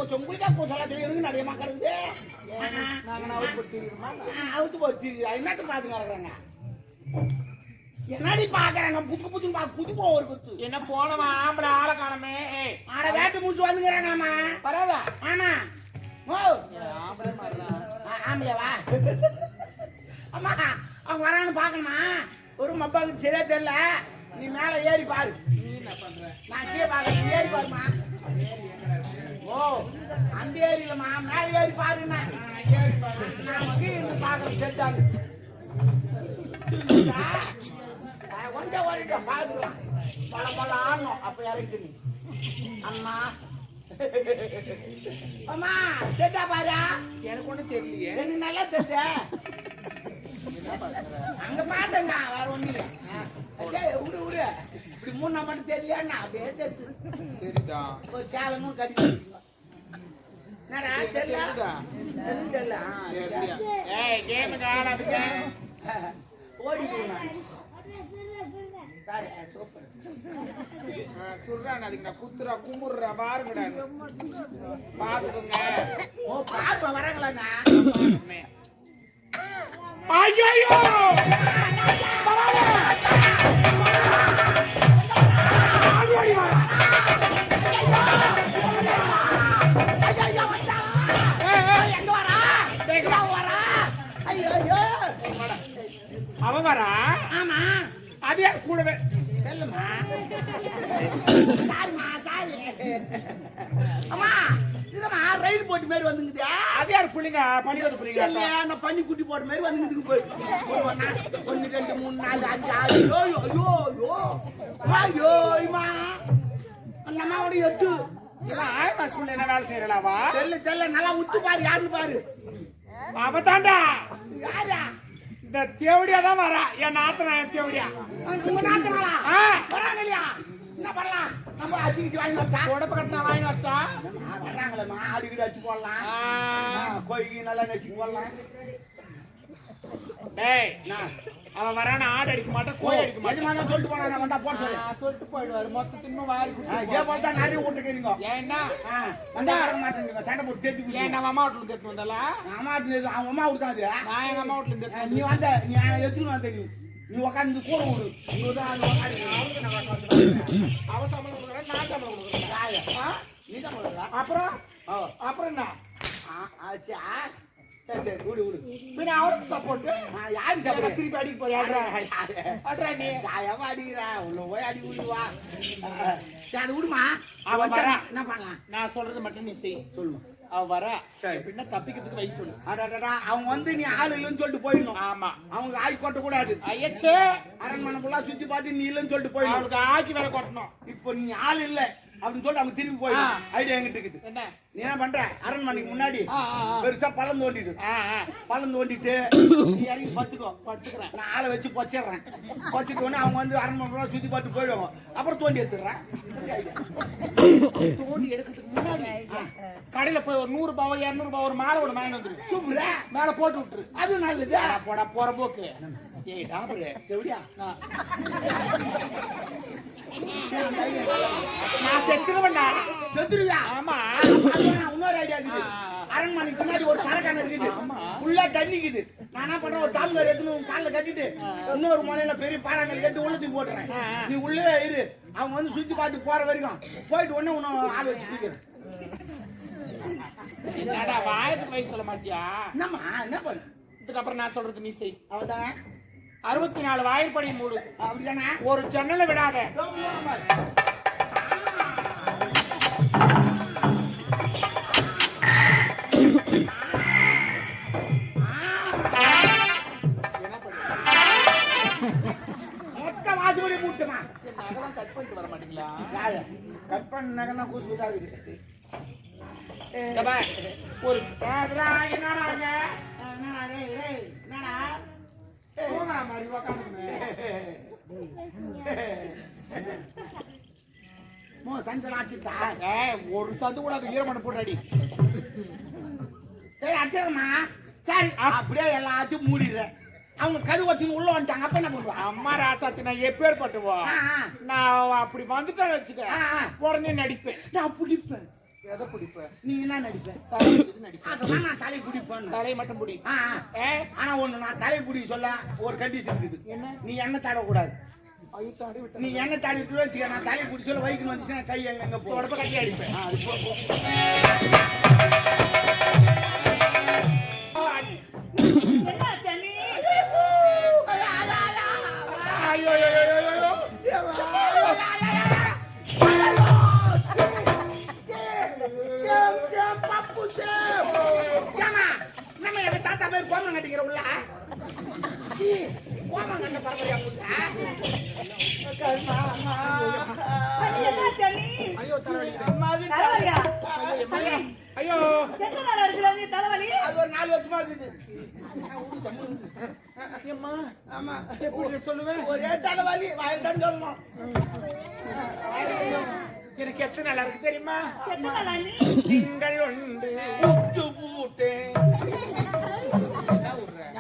போச்சு உங்களுக்கே போச்சு எனக்கு நிறைய மக்கள் இருக்குது. அவுத்து போச்சு என்னத்த பாத்து கிடக்குறாங்க. என்னடி பாக்குறாங்க புத்து புத்துன்னு பாத்து புது போ ஒரு புத்து என்ன போனவன் ஆம்பளை ஆளை காணமே. ஆட வேட்டு முடிச்சு வந்துக்கிறாங்கம்மா. பரவாயில்ல. ஆமா ஓ ஆம்பளை மாதிரிதான். ஆம்பளைவா அம்மா அவங்க வரான்னு பாக்கணுமா. ஒரு மப்பாவுக்கு சரியா தெரியல. நீ மேல ஏறி பாரு. நீ என்ன பண்ற? நான் கீழே பாக்குறேன் ஏறி பாருமா. ஓ அந்த ஏரியிலமா மேல ஏறி பாருங்க. நான் கீழே பாக்குறேன் செட்டாங்க கொஞ்சம் ஓடிட்ட பாத்துக்கலாம். பல பல ஆடணும் அப்ப இறங்கிட்டு நீ அம்மா அம்மா செட்டா பாரு. எனக்கு ஒண்ணும் தெரியலையே. எனக்கு நல்லா தெரிஞ்ச அங்க பாத்தேங்க வேற ஒண்ணு இல்ல. உரு உரு இப்படி மூணு மட்டும் தெரியலையா அப்படியே தெரியுதா? ஒரு சேலமும் கட்டி என்னடா தெரியல தெரியல. ஏய் கேமுக்கு ஆடாதுங்க. ஓடிடுவேன் சூப்பர் சொல்றான் அதுக்கு நான் குத்துறா கும்புடுறா பாருங்கடா பாத்துக்கோங்க. ஓ பாப்பா வராங்களாண்ணா. ஐயோ அவன் வரா. ஆமா அதே கூடவே செல்லுமா. சாரிமா சாரி. அம்மா இதுமா ரயில் போட்டு மாதிரி வந்துங்குதா. அது யாரு பிள்ளைங்க பண்ணிக்கிறது புரியுங்க. நான் பண்ணி குட்டி போட்ட மாதிரி வந்துங்குதுங்க போய். 1 2 3 4 5 6 ஐயோ ஐயோ ஐயோ ஐயோ இம்மா அந்த அம்மாவோட 8 எல்லாம் ஆயமா ஸ்கூல்ல என்ன வேலை செய்யறாவா? தெரியல நல்லா உத்து பாரு யாருன்னு பாரு. அவதாண்டா யாரா இந்த தேவடியா தான் வரா. என் நாத்தனா என் தேவடியா. உங்க நாத்தனாலா வராங்க இல்லையா? என்ன பண்ணலாம் நம்ம அச்சிக்கு வாங்கி வரட்டா? உடம்பு கட்டினா வாங்கி வரட்டா? வர்றாங்களேம்மா ஆடு வீடு அடிச்சு போடலாம். கோழிக்கு நல்லா நெச்சுக்கு போடலாம். டேய் அவன் வரான ஆடு அடிக்க மாட்டான் கோழி அடிக்க மாட்டான். எஜமானா சொல்லிட்டு போனா நான் வந்தா போட சொல்லு. சொல்லிட்டு போயிடுவாரு. மொத்தத்தின்னும் வாரி இதே போல தான் நிறைய ஓட்டுக்கிறீங்க. ஏன்னா வந்தா வர மாட்டேங்க சண்டை போட்டு தேத்தி. ஏன் நம்ம அம்மா வீட்டுல கேட்டு வந்தாலா? அம்மா வீட்டுல அவன் அம்மா வீட்டு தான் அது. நான் எங்க அம்மா வீட்டுல இருந்து நீ வந்த நீ எதுக்கு வந்த நீ உட்காந்து கூட விடு. நீ தான் அவன் சம்பளம் கொடுக்குறேன் நான் சம்பளம் கொடுக்குறேன். நீ தான் கொடுக்குறா. அப்புறம் என்ன? சரி சரி விடு விடு. பின்ன அவருக்கு சப்போர்ட் யாரு சப்போர்ட் திருப்பி அடிக்க போறியா? நீ எவன் அடிக்கிறா உள்ள போய் அடி விடுவா. சரி விடுமா. அவன் வரா. என்ன பண்ணலாம்? நான் சொல்றது மட்டும் நீ செய். சொல்லுமா. அவ வர பின்ன தப்பிக்கிறதுக்கு வழி சொல்லு. அவங்க வந்து நீ ஆள் இல்லைன்னு சொல்லிட்டு போயிடணும். ஆமா அவங்க ஆக்கி கொட்ட கூடாது. ஐயச்சே அரண்மனை ஃபுல்லா சுத்தி பார்த்து நீ இல்லைன்னு சொல்லிட்டு போயிடணும். அவளுக்கு ஆக்கி வேற கொட்டணும். இப்போ நீ ஆள் இல்ல அப்படின்னு சொல்லிட்டு அவங்க திரும்பி போயிடும். ஐடியா எங்கிட்ட இருக்குது. என்ன நீ என்ன பண்ற? அரண்மனைக்கு முன்னாடி பெருசா பள்ளம் தோண்டிட்டு பள்ளம் தோண்டிட்டு நீ இறங்கி பத்துக்கிறேன். நான் ஆளை வச்சு பொச்சிடுறேன். பொச்சிட்டு உடனே அவங்க வந்து அரண்மனை சுத்தி பார்த்து போயிடுவாங்க. அப்புறம் தோண்டி எடுத்துடுறேன். தோண்டி எடுக்கிறதுக்கு முன்னாடி கடையில போய் ஒரு 100 ரூபாய் 200 ரூபாய் ஒரு மாலை ஒண்ணு வாங்கி வந்துரு. சூப்பரா மேல போட்டு விட்டுரு. அது நல்லது. போட போற போக்கு. ஏய் டாபரு எப்படியா நான் செத்துருவேன்டா. செத்துருவியா? ஆமா இன்னொரு ஐடியா இருக்குது. அரண்மனைக்கு முன்னாடி ஒரு தரக்கான இருக்குது. ஃபுல்லா தண்ணிக்குது. நான் என்ன பண்றேன்? ஒரு தாம்பூர் எடுத்து காலில் கட்டிட்டு இன்னொரு முனையில பெரிய பாறாங்கல் கட்டி உள்ளத்துக்கு போட்டுறேன். நீ உள்ளே இரு. அவங்க வந்து சுத்தி பார்த்து போற வரைக்கும் போயிட்டு உடனே உன்னை ஆள் வச்சுட்டு என்னடா வாயத்துக்கு வயசு சொல்ல மாட்டியா? என்னம்மா என்ன பண்ணு? இதுக்கப்புறம் நான் சொல்றது நீ செய். அவதானே 64 வாயிற்படி மூடு. அப்படிதானே? ஒரு ஜன்னலை விடாத. மொத்த வாசப்படி மூட்டுமா? நகரம் கட் பண்ணிட்டு வர மாட்டீங்களா? கட் பண்ண நகரம் கூசுதாகுது. ஒரு என்னடா ஒரு சந்து கூட அது ஈரமான போட்டாடி. சரி அச்சரமா சரி அப்படியே எல்லாத்தையும் மூடிடுறேன். அவங்க கது வச்சு உள்ள வந்துட்டாங்க. அப்ப என்ன பண்ணுவா? அம்மா ராசாத்தி நான் எப்பேற்பட்டுவா? நான் அப்படி வந்துட்டேன்னு வச்சுக்க உடனே நடிப்பேன். நான் பிடிப்பேன். எதை பிடிப்ப? நீங்க என்ன நடிப்ப? தலை பிடிச்சு நடிப்பேன். அதான் நான் தலை பிடிப்பேன். தலையை மட்டும் பிடி. ஆனா ஒண்ணு நான் தலை பிடி சொல்ல ஒரு கண்டிஷன் இருக்குது. என்ன? நீ என்ன தடக்கூடாது. அழுத்தாடி விட்டு நீ என்ன தாடி விட்டு வச்சுக்க, நான் தலை பிடி சொல்ல வைக்கணும் வந்துச்சுன்னா கை எங்க போ உடம்ப கட்டி அடிப்பேன். ஐயோ நம்ம எங்க தாத்தா பேர் கோமம் கட்டிக்கிற உள்ள கோமம் கட்ட பரம்பரையா ஐயோ தலைவலி. ஐயோ தலைவலி அது ஒரு 4 வருஷமா இருக்குது. ஏம்மா ஆமா எப்படி சொல்லுவேன்? ஒரே தலைவலி வாயில் தான் சொல்லணும். எனக்கு எத்தனை நாளா இருக்கு தெரியுமா? திங்கள் உண்டு உட்டு பூட்டு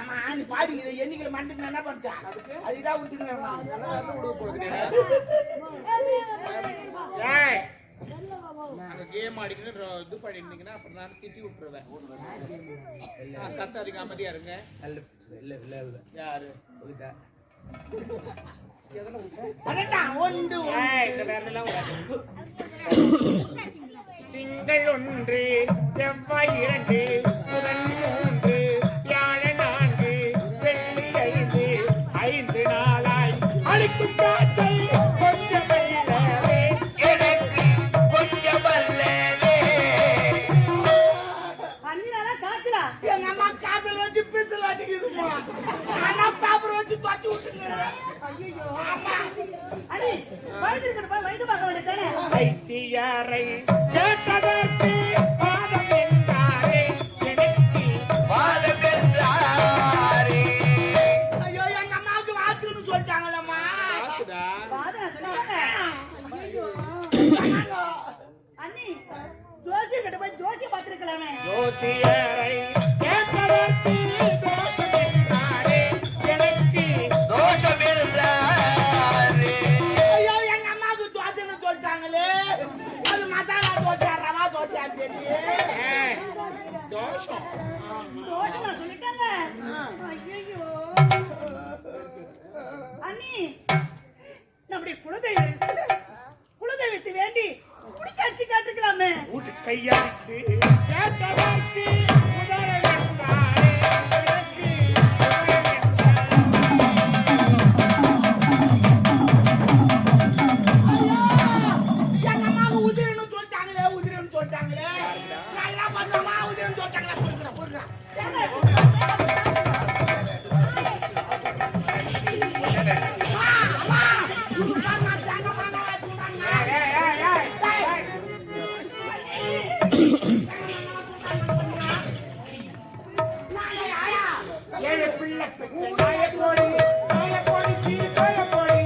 ஆமா நீ பாடிக்கிற எண்ணிக்கை மறந்துட்டு என்ன பண்ணிட்டா அதுதான் விட்டுங்க. ஏய் நாங்க கேம் ஆடிக்கிட்டு இது பண்ணிருந்தீங்கன்னா அப்புறம் நான் திட்டி விட்டுருவேன். கத்தாதீங்க, அமைதியா இருங்க. யாரு அதான் ஒன்று இந்த வேறெல்லாம் திங்கள் 1 செவ்வாய் 2 புதன் 3 வியாழன் 4 வெள்ளி 5 நாளாய் அளிக்கும் காய்ச்சல் கொஞ்சம் வல்லவே எனக்கு கொஞ்சம் வல்லவே. எங்க அம்மா காதல் வச்சு பிசல் அடிக்குதுமா. ஆனா பாப்பர் வச்சு தோச்சு விட்டுங்க. வைத்தியாரை கேட்டதற்கு பாதம் என்றாரே எனக்கு பாதம் என்றாரே. ஐயோ எங்க அம்மாவுக்கு வாத்துன்னு சொல்லிட்டாங்களம்மா. ஜோசியரை கேட்டதற்கு தோஷம் என்றாரே எனக்கு தோஷம் என்றாரே. ஐயோ எங்க அம்மாவுக்கு தோசைன்னு சொல்லிட்டாங்களே. அது மசாலா தோசை ரவா தோசை அப்படின்னு தோஷம் நம்முடைய குலதெய்வத்தை வேண்டி குடிக்காட்சி காட்டுக்கலாமே. வீட்டு கையடித்து கேட்டதற்கு உதவி என்றாரே எனக்கு உதவி எங்க அம்மாவுக்கு உதிரன்னு சொல்லிட்டாங்களே உதிரன்னு சொல்லிட்டாங்களே. நல்லா பண்ணமா உதிரன்னு சொல்லிட்டாங்களே. பொறுக்கிறேன் ஏழு பிள்ளை பெற்ற நாயக்கோடி நாயக்கோடிக்கு நாயக்கோடி.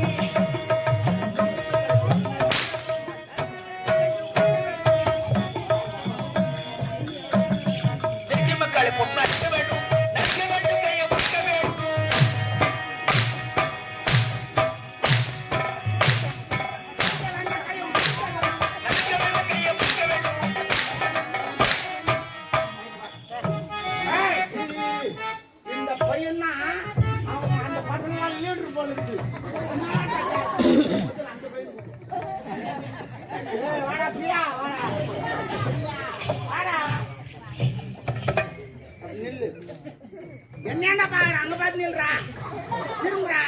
செஞ்சு மக்களை பொண்ணாக்க வேண்டும், நக்க வேண்டும், கையை முக்க வேண்டும். நக்க வேண்டும், கையை முக்க வேண்டும். இந்த பையன்னா அவன் அந்த பசங்க லீடர் போல இருக்குது. ஏய் வாடா பிரியா வாடா வாடா நில்லு. என்னடா பாக்குற அங்க பாத்து நில்றா திரும்புறா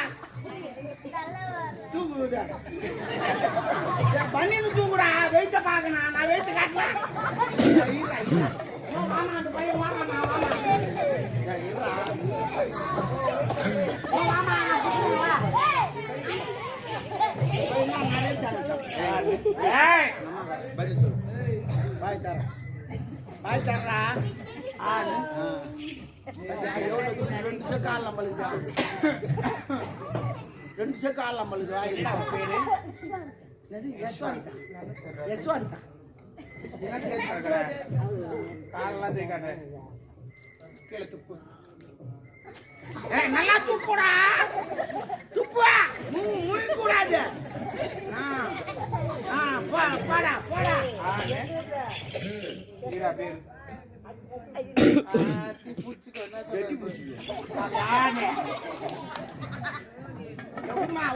தூக்குடா பண்ணின்னு தூக்குடா வெயிட்ட பாக்கணும். நான் வெயிட்டு காட்டல. மாமா அந்த பையன் மாமா மாமா ஏய் பாய் தர்றா 2 செக்கால் நம்மளுக்கு 2 செக்கால் நம்மளுக்கு என்ன பேரு? யஸ்வந்தா என்ன கேட்கற? காலெல்லாம் தேய்க்காத. கீழே துப்பு. நல்லா துப்புடா துப்புவா முய் கூடாது. போடா போடா.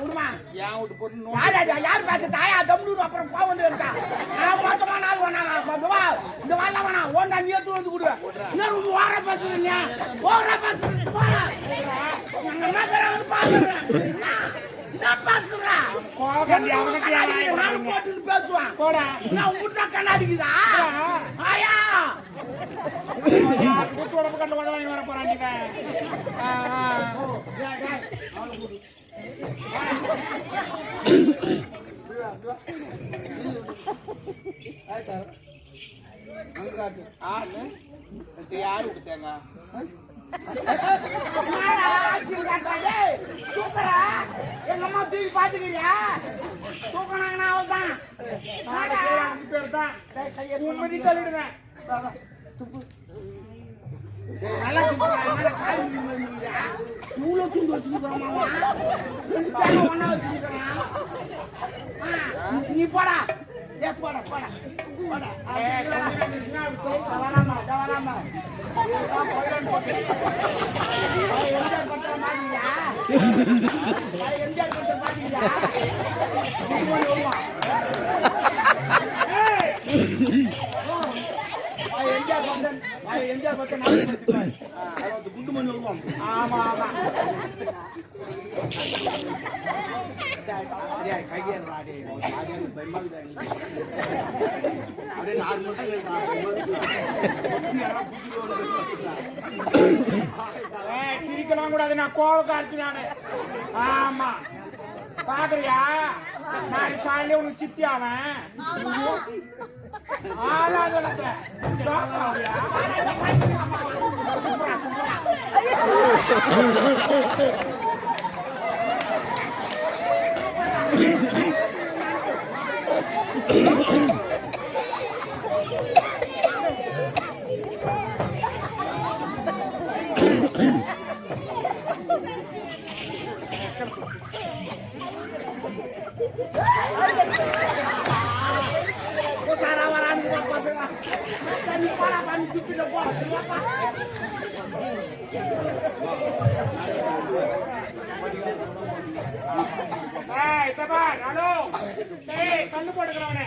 உருமா யார் பேச தாயா தம்னூர் அப்புறம் போக வந்து இருக்கா. நான் மொத்தமா நாள் ஒன்னா இந்த வாரம் வேணா ஓண்டா நீ எடுத்து வந்து கொடு. இன்னும் ஓர பேசுறீங்க ஓர பேசுறேன் பேசுவான். நான் முட்டா கண்ணாடிக்குதா ஆயா கண்டு வாங்கி வர போறான். யாரு கொடுத்தாங்க தூக்குறா எங்க அம்மா தூக்கி பாத்துக்கிறியா தூக்கினாங்கன்னா அவள் தான் பேர் தான் உண்மை சொல்லிடுவேன். நல்லா இவ்வளோ தூண்டு வச்சுருக்கிறோம் ஒன்னா வச்சுருக்கிறான். நீ போடா போடா போடா போடா வேணாமா வேணாமா எம்ஜிஆர் பண்ற மாதிரியா எம்ஜிஆர் பண்ற மாதிரியா எம்ஜிஆர் பண்ற குண்டு மணி வருவோம். ஆமா ஆமா சிரிக்கலாம் கூடாது. நான் கோவம் காய்ச்சி நானு. ஆமா பாக்குறியா நான் காலையில உனக்கு சித்தி அவன் கண்ணு போட்டுக்கிறவனே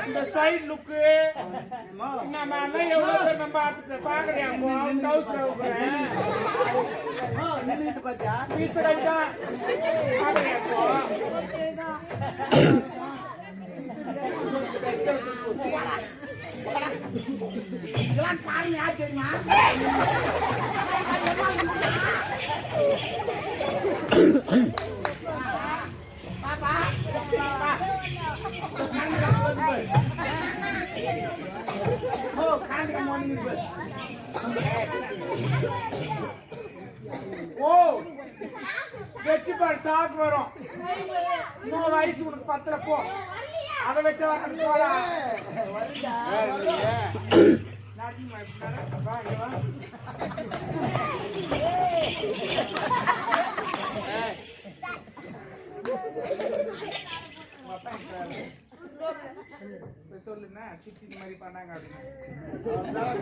இந்த சைட் லுக்கு நம்ம எவ்வளவு பேர் நம்ம பாக்குறியா பாருங்க யார் தெரியுமா பாப்பா ஓ வச்சு பாரு சாக்கு வரும். இன்னும் வயசு உனக்கு பத்தல போ அதை வச்ச வர சொல்லுன்னா சித்தி இந்த மாதிரி பண்ணாங்க அப்படின்னு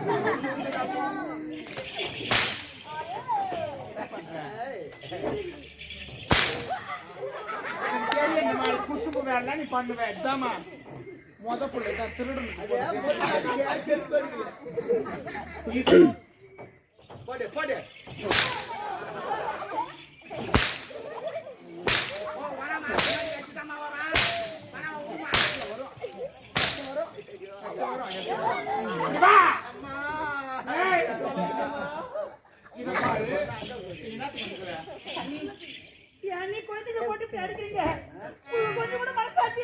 குசும்பு வேலை நீ பண்ணுவேன். எக்ஸாமா மொத பிள்ளை தான் திருடு போடு போடு நீ குழந்தைங்க போட்டு அடிக்கிறீங்க கொஞ்சம் கூட மனசாட்சி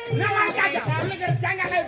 தேங்காய்